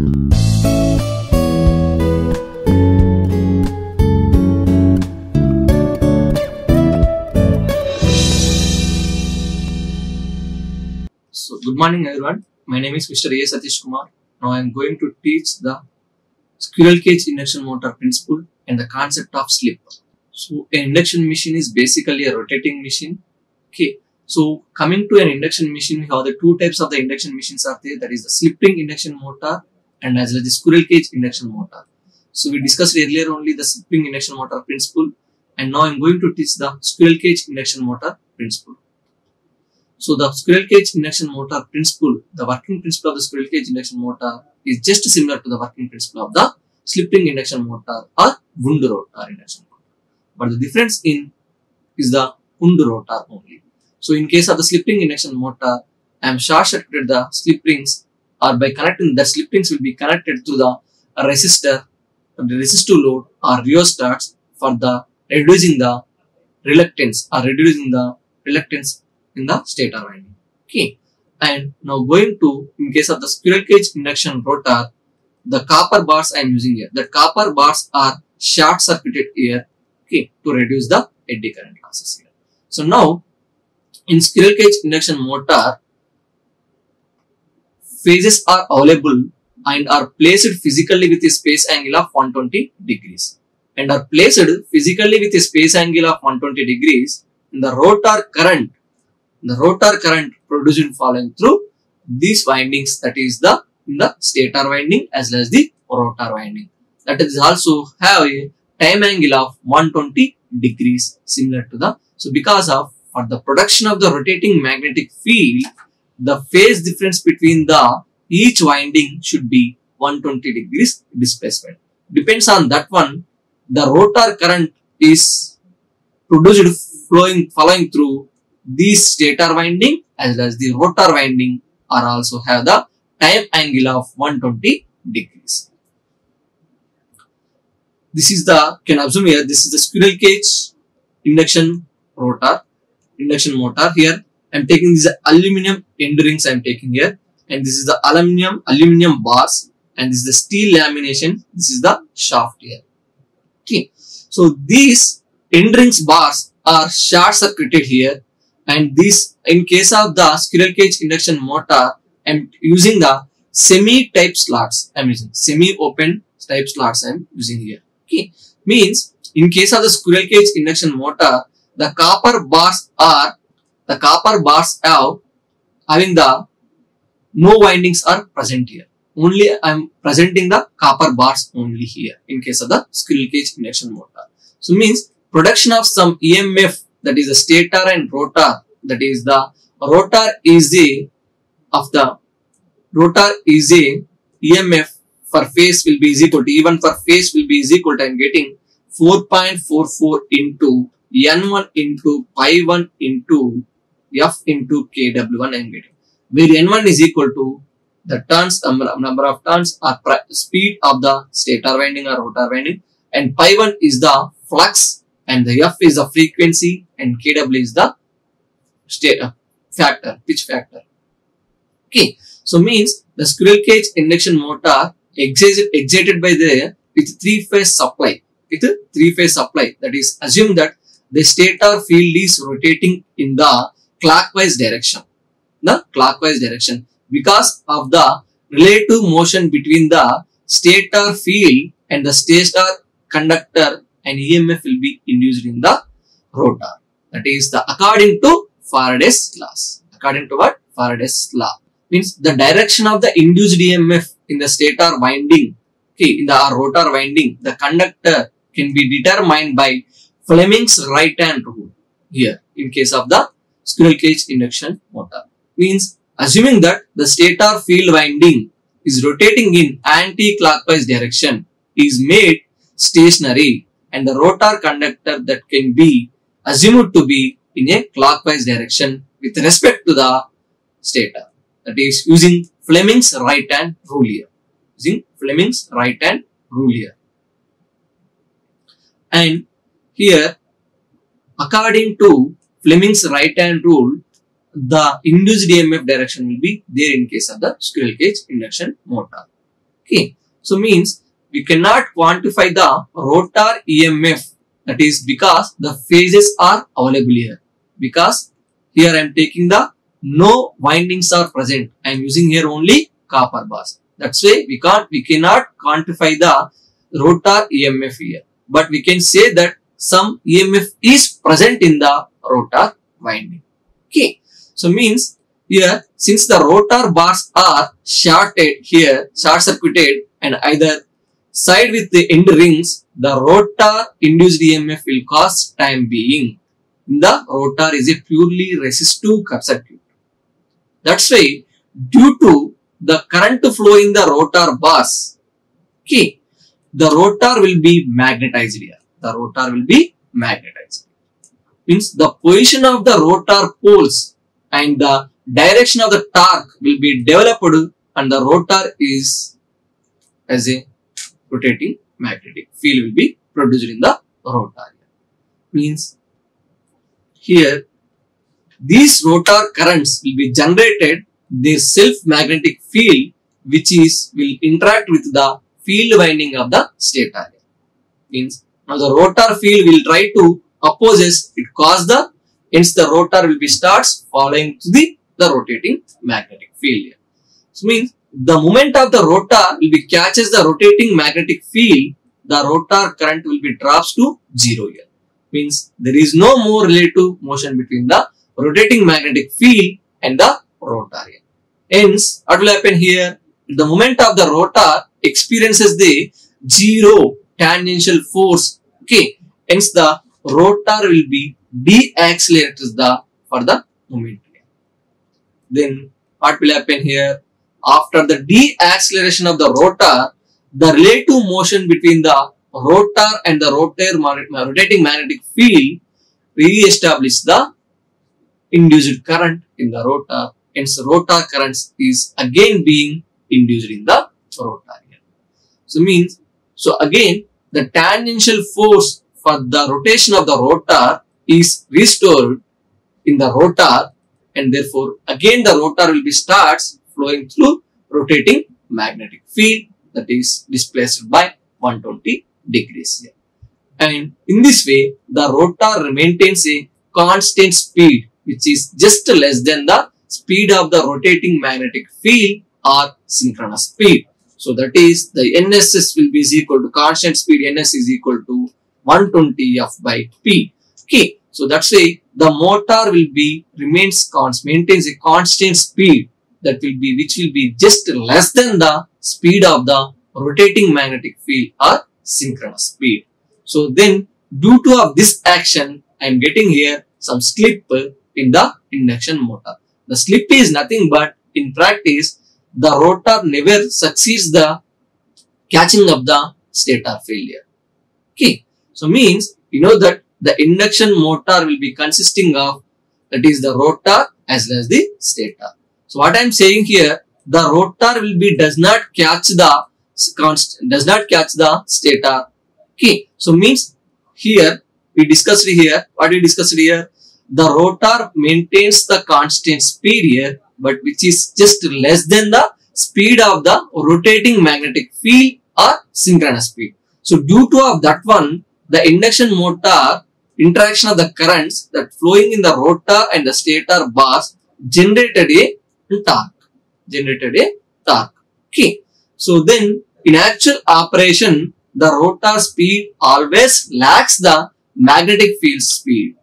So, good morning everyone. My name is Mr. A. Satish Kumar. Now I am going to teach the squirrel cage induction motor principle and the concept of slip. So, an induction machine is basically a rotating machine. Okay. So, coming to an induction machine, we have the two types of the induction machines are there. That is the slip ring induction motor and as well as the squirrel cage induction motor. So, we discussed earlier only the slip ring induction motor principle, and now I am going to teach the squirrel cage induction motor principle. So, the squirrel cage induction motor principle, the working principle of the squirrel cage induction motor is just similar to the working principle of the slip ring induction motor or wound rotor induction motor. But the difference is the wound rotor only. So, in case of the slip ring induction motor, I am short circuited the slip rings, or by connecting the slip rings will be connected to the resistor, the resistive load or rheostats for the reducing the reluctance in the stator winding. Okay. And now going to, in case of the squirrel cage induction rotor, the copper bars I am using here. The copper bars are short circuited here, okay, to reduce the eddy current losses here. So now, in squirrel cage induction motor, phases are available and are placed physically with a space angle of 120 degrees and are placed physically with a space angle of 120 degrees in the rotor current. The rotor current produced following through these windings, that is in the stator winding as well as the rotor winding. That is also have a time angle of 120 degrees similar to the, so because of for the production of the rotating magnetic field, the phase difference between the each winding should be 120 degrees displacement. Depends on that one, the rotor current is produced following through these stator winding as well as the rotor winding are also have the time angle of 120 degrees. This is the, can observe here, this is the squirrel cage induction motor. Here I am taking these aluminum end rings I am taking here, and this is the aluminum bars, and this is the steel lamination. This is the shaft here. Okay, so these end rings bars are short circuited here, and this, in case of the squirrel cage induction motor, I am using the semi type slots. I am using semi open type slots I am using here. Okay, means in case of the squirrel cage induction motor, the copper bars have having the no windings are present here. Only I am presenting the copper bars only here in case of the squirrel cage induction motor. So means production of some EMF, that is the stator and rotor, that is the rotor is a EMF for phase will be is equal to, even for phase will be is equal to, I am getting 4.44 into N1 into pi 1 into F into KW1 I am getting, where N1 is equal to the turns, number of turns or speed of the stator winding or rotor winding, and pi 1 is the flux, and the F is the frequency, and KW is the pitch factor. Okay, so means the squirrel cage induction motor excited by the with three-phase supply. That is, assume that the stator field is rotating in the clockwise direction. Because of the relative motion between the stator field and the stator conductor, an EMF will be induced in the rotor. That is the according to Faraday's laws. According to what? Faraday's law. Means the direction of the induced EMF in the stator winding, okay, in the rotor winding, the conductor can be determined by Fleming's right hand rule here in case of the squirrel cage induction motor. Means assuming that the stator field winding is rotating in anti-clockwise direction is made stationary, and the rotor conductor that can be assumed to be in a clockwise direction with respect to the stator. That is using Fleming's right hand rule here. And here, according to Fleming's right hand rule, the induced EMF direction will be there in case of the squirrel cage induction motor. Okay, so means we cannot quantify the rotor EMF. That is because the phases are available here. Because here I am taking the no windings are present. I am using here only copper bars. That's why we cannot quantify the rotor EMF here. But we can say that some EMF is present in the rotor winding. Okay, so means here since the rotor bars are short circuited and either side with the end rings, the rotor induced EMF will cause time being. The rotor is a purely resistive circuit. That's why due to the current flow in the rotor bars, okay, the rotor will be magnetized here. The rotor will be magnetized. Means the position of the rotor poles and the direction of the torque will be developed and the rotor is as a rotating magnetic field will be produced in the rotor. Means here these rotor currents will be generated their self-magnetic field which will interact with the field winding of the stator. Means now the rotor field will try to opposes it cause the hence the rotor will be starts following to the rotating magnetic field here. So means the moment of the rotor will be catches the rotating magnetic field, the rotor current will be drops to 0 here. Means there is no more relative motion between the rotating magnetic field and the rotor here. Hence, what will happen here? The moment of the rotor experiences the 0 tangential force. Okay. Hence, the rotor will be deaccelerated for the moment. Then, what will happen here? After the deacceleration of the rotor, the relative motion between the rotor and the rotating magnetic field re-establish the induced current in the rotor. Hence, the rotor currents is again being induced in the rotor. So again, the tangential force for the rotation of the rotor is restored in the rotor, and therefore again the rotor will be starts flowing through rotating magnetic field that is displaced by 120 degrees here. And in this way, the rotor maintains a constant speed which is just less than the speed of the rotating magnetic field or synchronous speed. So that is the NSS will be equal to constant speed. NS is equal to 120 F by P. Okay. So that's why the motor will be maintains a constant speed that will be which will be just less than the speed of the rotating magnetic field or synchronous speed. So then due to of this action, I am getting here some slip in the induction motor. The slip is nothing but in practice the rotor never succeeds the catching of the stator failure. Okay. So means you know that the induction motor will be consisting of that is the rotor as well as the stator. So what I am saying here, the rotor will be does not catch the stator. Okay. So means here we discussed here what we discussed here. The rotor maintains the constant speed here, but which is just less than the speed of the rotating magnetic field or synchronous speed. So due to of that one, the induction motor interaction of the currents that flowing in the rotor and the stator bars generated a torque. Okay. So then in actual operation, the rotor speed always lacks the magnetic field speed.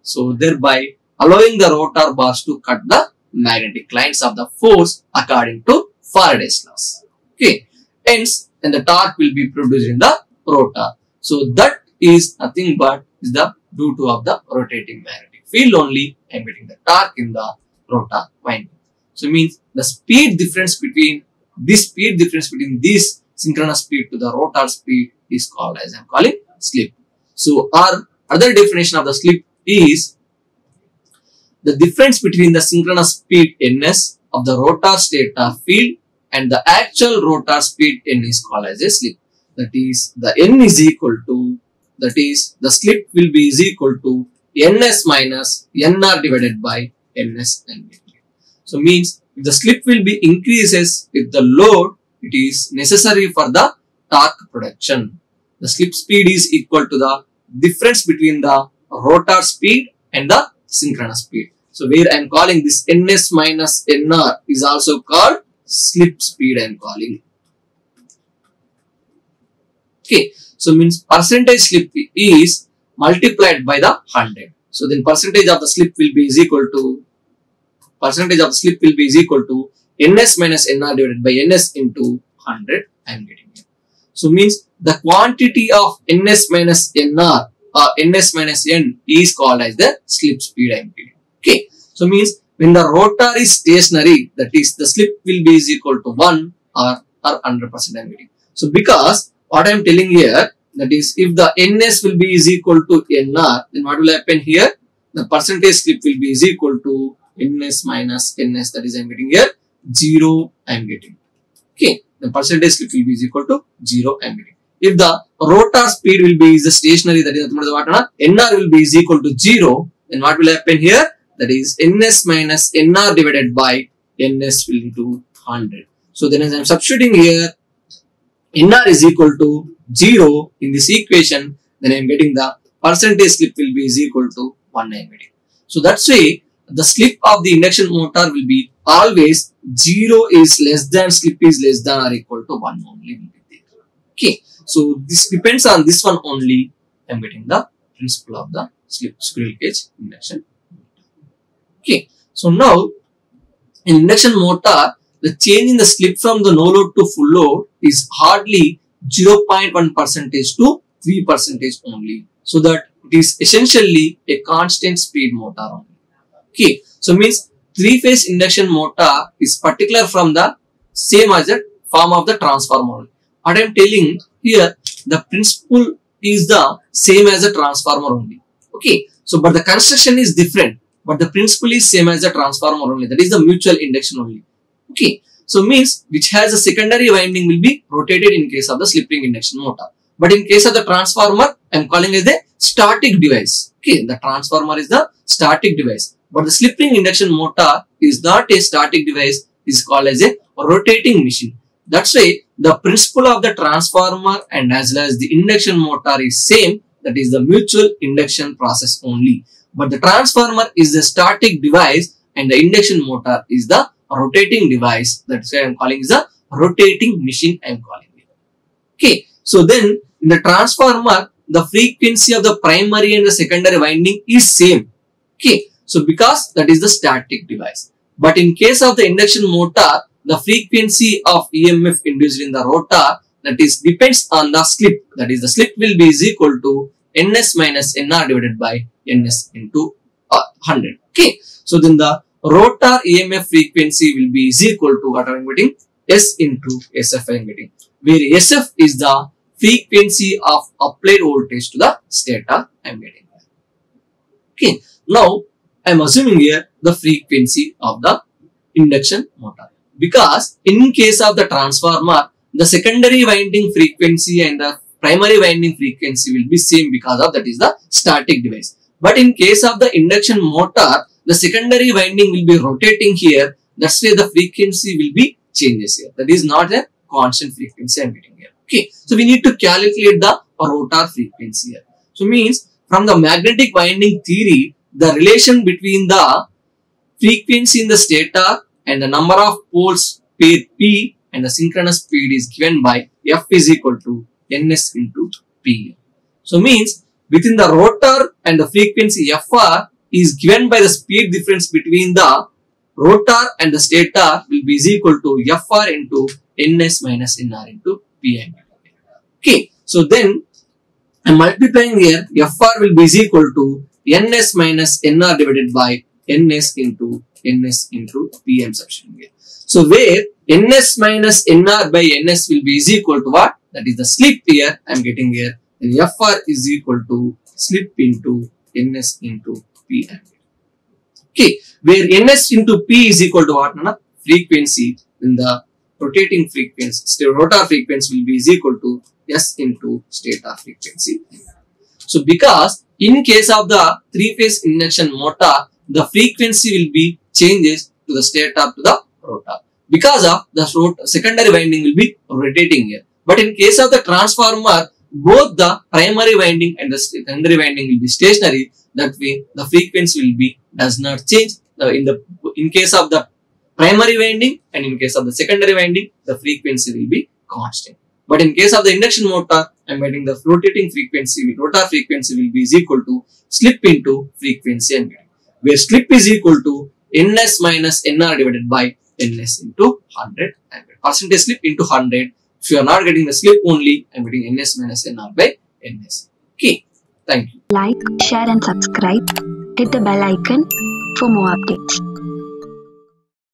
So thereby allowing the rotor bars to cut the magnetic lines of the force according to Faraday's laws. Okay. Hence, then the torque will be produced in the rotor. So that is nothing but is the due to of the rotating magnetic field only and getting the torque in the rotor winding. So it means the speed difference between this synchronous speed to the rotor speed is called as I am calling slip. So our other definition of the slip is the difference between the synchronous speed ns of the rotor stator field and the actual rotor speed n is called as a slip. That is the n is equal to, that is the slip will be is equal to ns minus nr divided by ns and n. So means if the slip will be increases with the load, it is necessary for the torque production. The slip speed is equal to the difference between the rotor speed and the synchronous speed. So where I am calling this ns minus nr is also called slip speed I am calling. Okay, so means percentage slip is multiplied by the 100. So then percentage of the slip will be is equal to ns minus nr divided by ns into 100 I am getting here. So means the quantity of ns minus nr or ns minus n is called as the slip speed I am getting. Okay, so means when the rotor is stationary, that is the slip will be is equal to 1 or 100% I am getting. So because what I am telling here, that is if the ns will be is equal to nr, then what will happen here? The percentage slip will be is equal to ns minus ns, that is I am getting here 0 I am getting. Okay, the percentage slip will be is equal to 0 I am getting. If the rotor speed will be is the stationary, that is what nr will be is equal to 0, then what will happen here? That is ns minus nr divided by ns will into 100. So then as I am substituting here nr is equal to 0 in this equation, then I am getting the percentage slip will be is equal to 1 I am getting. So that's why the slip of the induction motor will be always 0 is less than slip is less than or equal to 1 only will be there. Okay, so this depends on this one only. I am getting the principle of the slip squirrel cage induction. Okay, so now in induction motor, the change in the slip from the no load to full load is hardly 0.1% to 3% only. So that it is essentially a constant speed motor only. Okay, so means 3-phase induction motor is particular from the same as the form of the transformer. What I am telling here, the principle is the same as a transformer only. Okay, so but the construction is different, but the principle is same as a transformer only. That is the mutual induction only. Okay, so means which has a secondary winding will be rotated in case of the slip ring induction motor. But in case of the transformer, I am calling as the static device. Okay, the transformer is the static device, but the slip ring induction motor is not a static device, is called as a rotating machine. That's why the principle of the transformer and as well as the induction motor is same, that is the mutual induction process only. But the transformer is the static device and the induction motor is the rotating device. That's why I am calling is a rotating machine I am calling it. Okay, so then in the transformer, the frequency of the primary and the secondary winding is same. Okay, so because that is the static device. But in case of the induction motor, the frequency of EMF induced in the rotor, that is depends on the slip. That is the slip will be is equal to ns minus nr divided by ns into 100. Okay, so then the rotor EMF frequency will be is equal to what I am getting? S into SF I am getting, where SF is the frequency of applied voltage to the stator I am getting. Okay, now I am assuming here the frequency of the induction motor, because in case of the transformer, the secondary winding frequency and the primary winding frequency will be same because of that is the static device. But in case of the induction motor, the secondary winding will be rotating here. That's why the frequency will be changes here. That is not a constant frequency I am getting here. Okay, so we need to calculate the rotor frequency here. So means from the magnetic winding theory, the relation between the frequency in the stator and the number of poles pair P and the synchronous speed is given by F is equal to ns into P. So means within the rotor and the frequency Fr is given by the speed difference between the rotor and the stator will be is equal to Fr into ns minus nr into P. Okay, so then I am multiplying here, Fr will be is equal to ns minus nr divided by ns into P I am substituting here. So where ns minus nr by ns will be is equal to what? That is the slip here I am getting here, and Fr is equal to slip into ns into P. Okay, where ns into P is equal to what? Frequency, in the rotating frequency, rotor frequency will be is equal to S into stator frequency. So because in case of the 3-phase induction motor, the frequency will be changes to the stator to the rotor. because of the secondary winding will be rotating here. But in case of the transformer, both the primary winding and the secondary winding will be stationary. That way the frequency will be does not change. In case of the primary winding and in case of the secondary winding, the frequency will be constant. But in case of the induction motor, I am getting the rotating frequency, rotor frequency will be is equal to slip into frequency, and where slip is equal to ns minus nr divided by ns into 100. Percentage slip into 100. If you are not getting the slip only, I am getting ns minus nr by ns. Okay, thank you. Like, share and subscribe. Hit the bell icon for more updates.